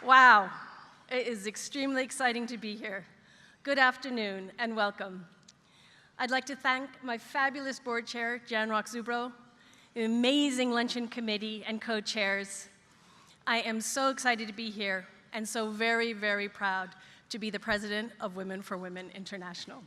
Wow, it is extremely exciting to be here. Good afternoon and welcome. I'd like to thank my fabulous board chair, Jan Rock-Zubro, the amazing Luncheon committee and co-chairs. I am so excited to be here and so very, very proud to be the president of Women for Women International.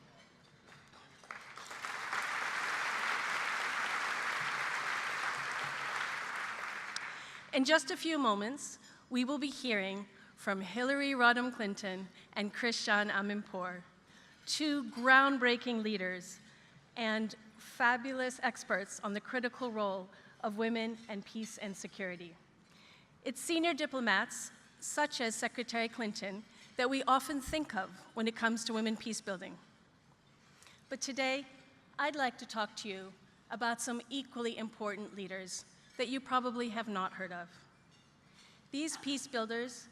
In just a few moments, we will be hearing from Hillary Rodham Clinton and Christian Amanpour, two groundbreaking leaders and fabulous experts on the critical role of women and peace and security. It's senior diplomats, such as Secretary Clinton, that we often think of when it comes to women peace building. But today, I'd like to talk to you about some equally important leaders that you probably have not heard of. These peace builders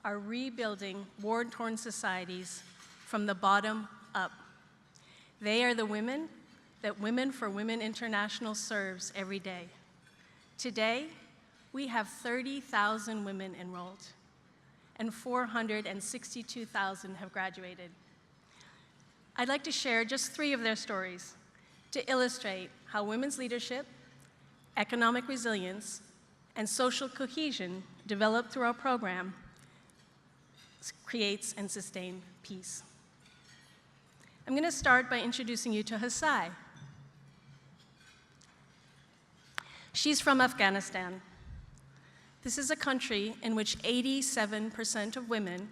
are rebuilding war-torn societies from the bottom up. They are the women that Women for Women International serves every day. Today, we have 30,000 women enrolled, and 462,000 have graduated. I'd like to share just 3 of their stories to illustrate how women's leadership, economic resilience, and social cohesion developed through our program creates and sustains peace. I'm going to start by introducing you to Hasai. She's from Afghanistan. This is a country in which 87% of women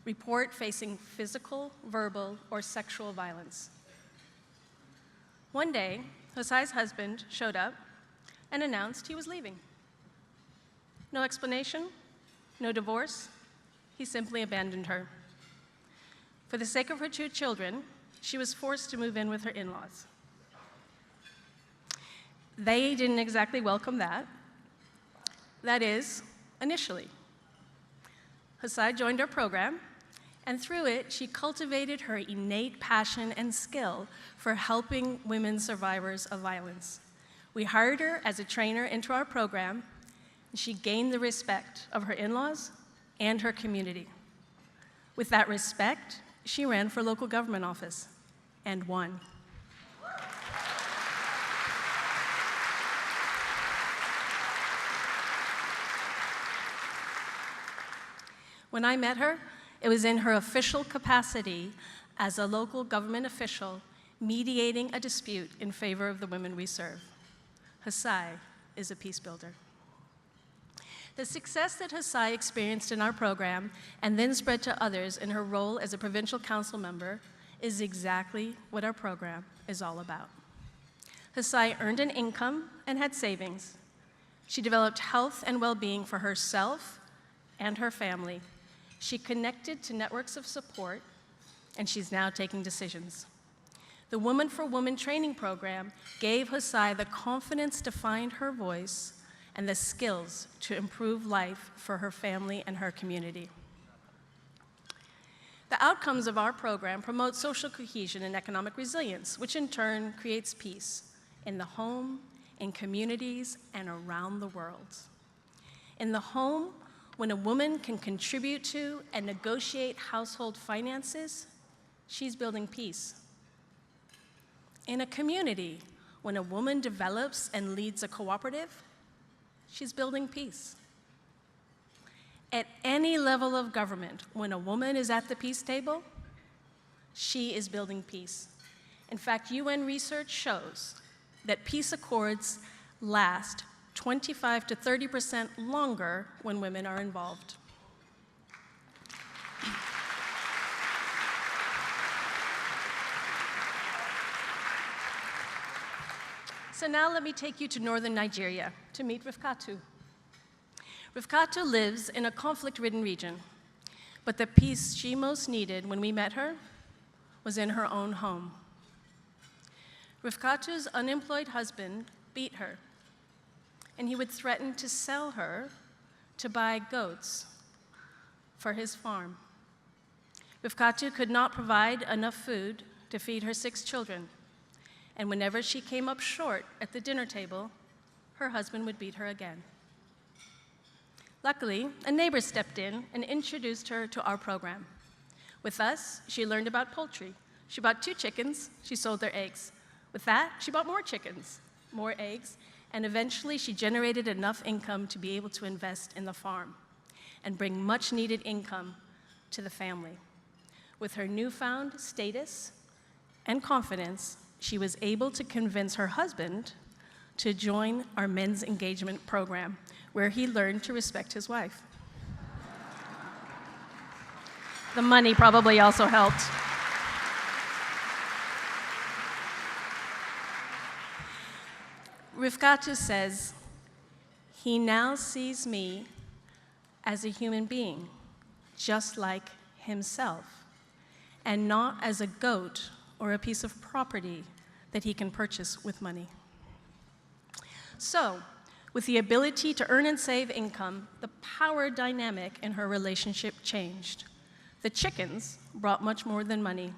report facing physical, verbal, or sexual violence. One day, Hasai's husband showed up and announced he was leaving. No explanation, no divorce, he simply abandoned her. For the sake of her 2 children, she was forced to move in with her in-laws. They didn't exactly welcome that. That is, initially. Hasai joined our program, and through it, she cultivated her innate passion and skill for helping women survivors of violence. We hired her as a trainer into our program, and she gained the respect of her in-laws and her community. With that respect, she ran for local government office and won. When I met her, it was in her official capacity as a local government official mediating a dispute in favor of the women we serve. Hasai is a peace builder. The success that Hasai experienced in our program and then spread to others in her role as a provincial council member is exactly what our program is all about. Hasai earned an income and had savings. She developed health and well-being for herself and her family. She connected to networks of support, and she's now taking decisions. The Women for Women training program gave Hasai the confidence to find her voice and the skills to improve life for her family and her community. The outcomes of our program promote social cohesion and economic resilience, which in turn creates peace in the home, in communities, and around the world. In the home, when a woman can contribute to and negotiate household finances, she's building peace. In a community, when a woman develops and leads a cooperative, she's building peace. At any level of government, when a woman is at the peace table, she is building peace. In fact, UN research shows that peace accords last 25 to 30% longer when women are involved. So now let me take you to northern Nigeria to meet Rifkatu. Rifkatu lives in a conflict-ridden region, but the peace she most needed when we met her was in her own home. Rifkatu's unemployed husband beat her, and he would threaten to sell her to buy goats for his farm. Rifkatu could not provide enough food to feed her 6 children, and whenever she came up short at the dinner table, her husband would beat her again. Luckily, a neighbor stepped in and introduced her to our program. With us, she learned about poultry. She bought 2 chickens, she sold their eggs. With that, she bought more chickens, more eggs, and eventually she generated enough income to be able to invest in the farm and bring much needed income to the family. With her newfound status and confidence, she was able to convince her husband to join our men's engagement program, where he learned to respect his wife. The money probably also helped. Rifkatu says, "He now sees me as a human being, just like himself, and not as a goat or a piece of property that he can purchase with money." So, with the ability to earn and save income, the power dynamic in her relationship changed. The chickens brought much more than money.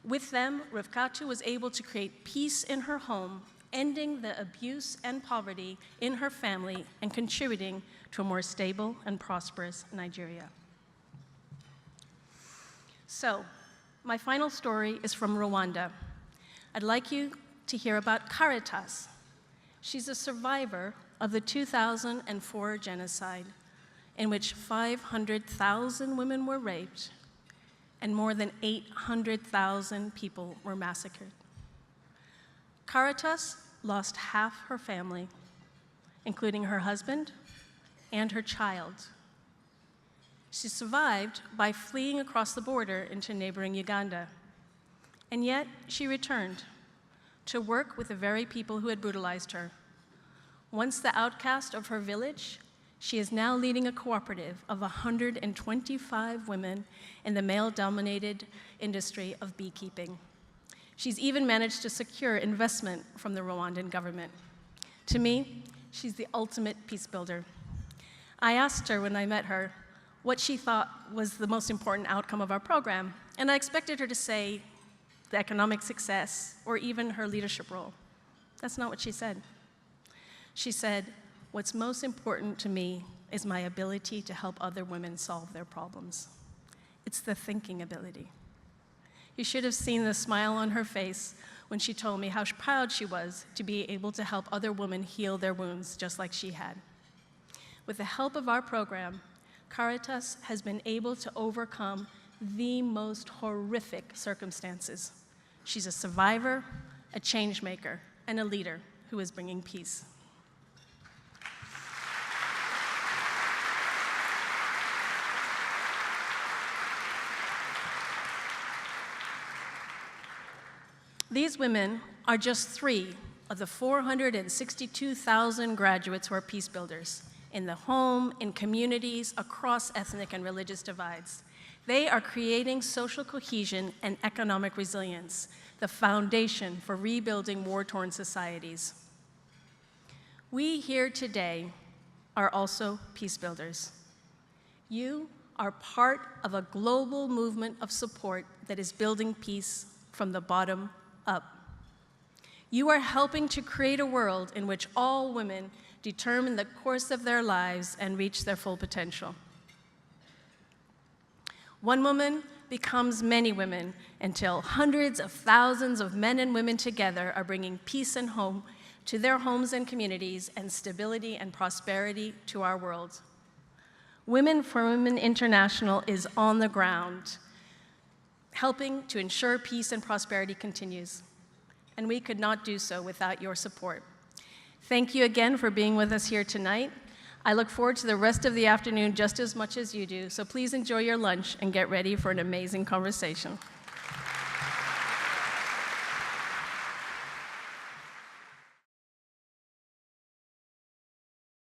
With them, Rifkatu was able to create peace in her home, ending the abuse and poverty in her family and contributing to a more stable and prosperous Nigeria. So, my final story is from Rwanda. I'd like you to hear about Caritas. She's a survivor of the 2004 genocide, in which 500,000 women were raped and more than 800,000 people were massacred. Caritas lost half her family, including her husband and her child. She survived by fleeing across the border into neighboring Uganda. And yet, she returned to work with the very people who had brutalized her. Once the outcast of her village, she is now leading a cooperative of 125 women in the male-dominated industry of beekeeping. She's even managed to secure investment from the Rwandan government. To me, she's the ultimate peace builder. I asked her when I met her what she thought was the most important outcome of our program, and I expected her to say the economic success or even her leadership role. That's not what she said. She said, "What's most important to me is my ability to help other women solve their problems." It's the thinking ability. You should have seen the smile on her face when she told me how proud she was to be able to help other women heal their wounds just like she had. With the help of our program, Caritas has been able to overcome the most horrific circumstances. She's a survivor, a change maker, and a leader who is bringing peace. These women are just 3 of the 462,000 graduates who are peace builders in the home, in communities, across ethnic and religious divides. They are creating social cohesion and economic resilience, the foundation for rebuilding war-torn societies. We here today are also peace builders. You are part of a global movement of support that is building peace from the bottom up. You are helping to create a world in which all women determine the course of their lives and reach their full potential. One woman becomes many women until hundreds of thousands of men and women together are bringing peace and home to their homes and communities and stability and prosperity to our world. Women for Women International is on the ground, helping to ensure peace and prosperity continues. And we could not do so without your support. Thank you again for being with us here tonight. I look forward to the rest of the afternoon just as much as you do, so please enjoy your lunch and get ready for an amazing conversation.